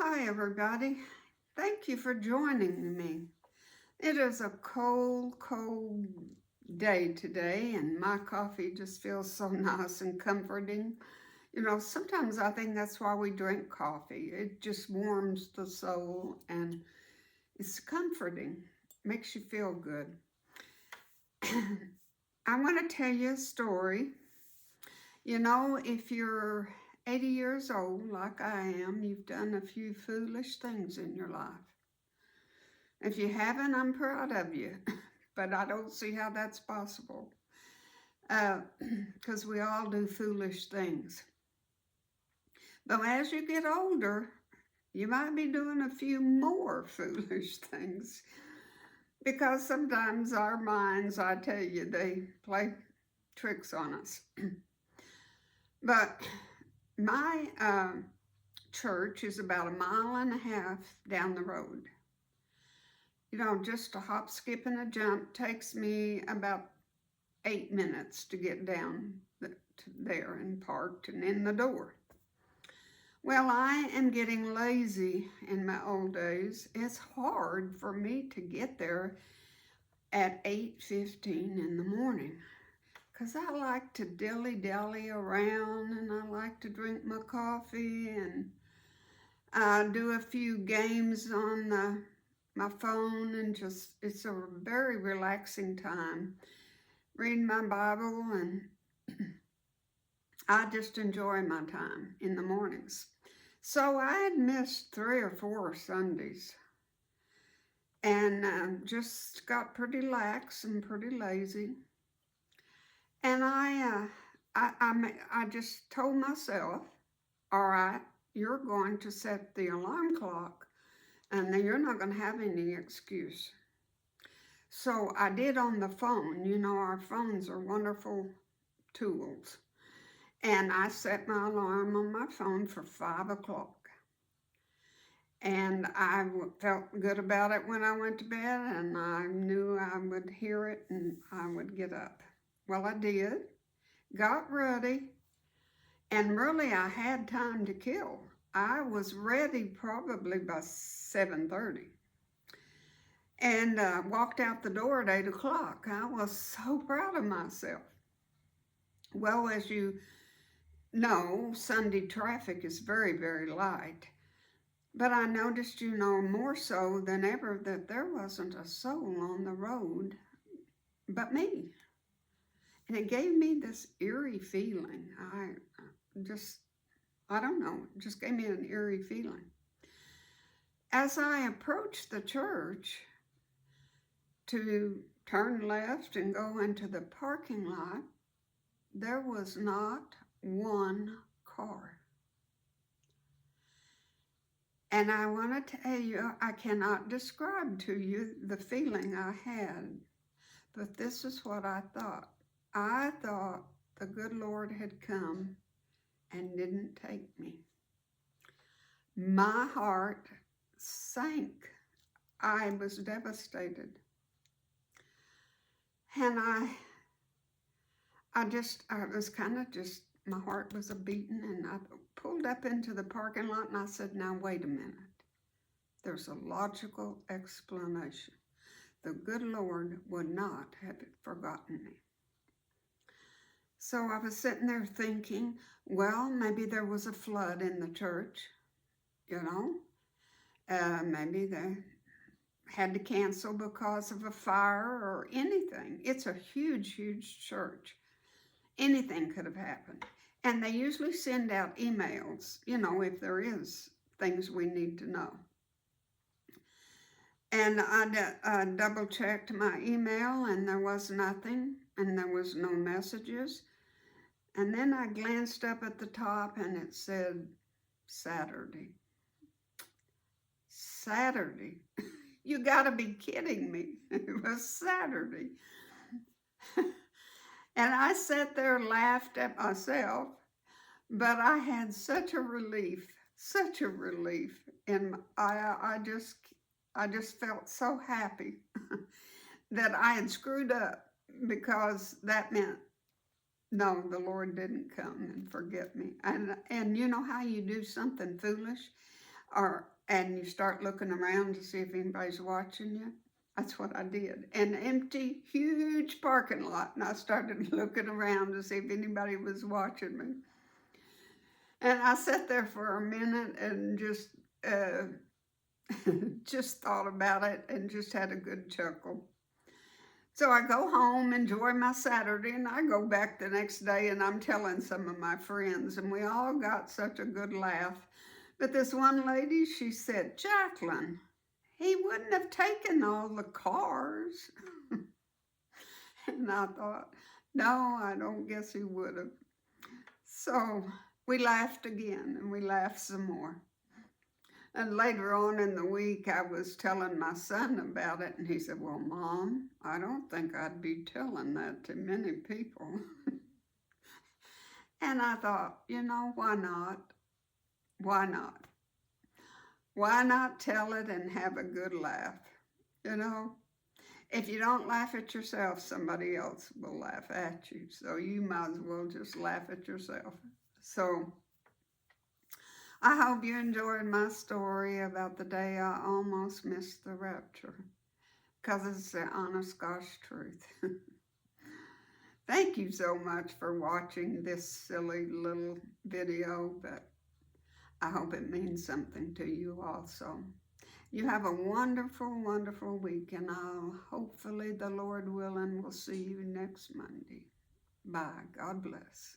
Hi, everybody. Thank you for joining me. It is a cold, cold day today, and my coffee just feels so nice and comforting. Sometimes I think that's why we drink coffee. It just warms the soul and it's comforting, makes you feel good. I want to tell you a story. If you're 80 years old, like I am, you've done a few foolish things in your life. If you haven't, I'm proud of you, but I don't see how that's possible because we all do foolish things. But as you get older, you might be doing a few more foolish things because sometimes our minds, I tell you, they play tricks on us. But my church is about a mile and a half down the road. Just a hop, skip, and a jump takes me about 8 minutes to get down there and parked and in the door. Well, I am getting lazy in my old days. It's hard for me to get there at 8:15 in the morning because I like to dilly-dally around and I like to drink my coffee and I do a few games on my phone and it's a very relaxing time. Reading my Bible and I just enjoy my time in the mornings. So I had missed 3 or 4 Sundays and just got pretty lax and pretty lazy. And I just told myself, all right, you're going to set the alarm clock and then you're not going to have any excuse. So I did on the phone. Our phones are wonderful tools. And I set my alarm on my phone for 5 o'clock. And I felt good about it when I went to bed, and I knew I would hear it and I would get up. Well, I did, got ready, and really I had time to kill. I was ready probably by 7:30. And walked out the door at 8 o'clock. I was so proud of myself. Well, as you know, Sunday traffic is very, very light. But I noticed, more so than ever that there wasn't a soul on the road but me. And it gave me this eerie feeling. I don't know, it just gave me an eerie feeling. As I approached the church to turn left and go into the parking lot, there was not one car. And I want to tell you, I cannot describe to you the feeling I had, but this is what I thought. I thought the good Lord had come and didn't take me. My heart sank. I was devastated. And I was kind of just, my heart was a beating, and I pulled up into the parking lot and I said, now wait a minute. There's a logical explanation. The good Lord would not have forgotten me. So I was sitting there thinking, well, maybe there was a flood in the church, maybe they had to cancel because of a fire or anything. It's a huge, huge church. Anything could have happened. And they usually send out emails, if there is things we need to know. And I double checked my email and there was nothing and there was no messages. And then I glanced up at the top and it said Saturday. Saturday. You gotta be kidding me. It was Saturday. And I sat there and laughed at myself, but I had such a relief. And I just felt so happy that I had screwed up, because that meant, no, the Lord didn't come and forget me. And you know how you do something foolish? And you start looking around to see if anybody's watching you. That's what I did. An empty, huge parking lot, and I started looking around to see if anybody was watching me. And I sat there for a minute and uh, just thought about it and just had a good chuckle. So I go home, enjoy my Saturday, and I go back the next day and I'm telling some of my friends, and we all got such a good laugh. But this one lady, she said, Jacqueline, he wouldn't have taken all the cars. And I thought, no, I don't guess he would have. So we laughed again and we laughed some more. And later on in the week, I was telling my son about it, and he said, well, Mom, I don't think I'd be telling that to many people. And I thought, why not? Why not? Why not tell it and have a good laugh? If you don't laugh at yourself, somebody else will laugh at you. So you might as well just laugh at yourself. So I hope you enjoyed my story about the day I almost missed the rapture, because it's the honest gosh truth. Thank you so much for watching this silly little video, but I hope it means something to you also. You have a wonderful, wonderful week, and hopefully the Lord willing, we'll see you next Monday. Bye. God bless.